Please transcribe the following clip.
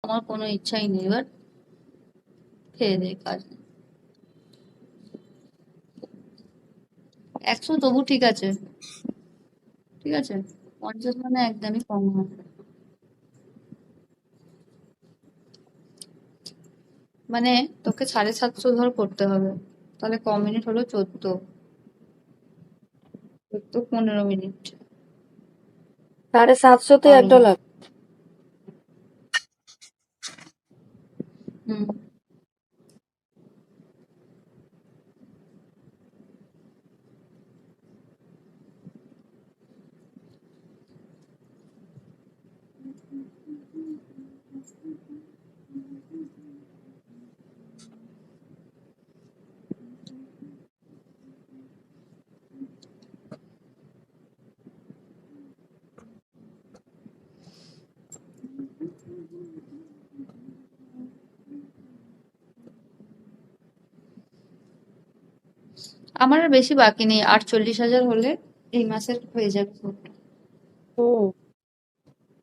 আমার কোনো ইচ্ছাই নেই, এবার খেয়ে দে, কাজ নেই। 100 তবু ঠিক আছে, ঠিক আছে। 50 মানে একদমই কম হয়। মানে তোকে 750 ধর করতে হবে, তাহলে ক মিনিট হলো? 15 মিনিট। 750-তে পারবো। $1। হুম। আমার আর বেশি বাকি নেই, 48,000 হলে এই মাসের হয়ে যাবে পুরোটা। হুম।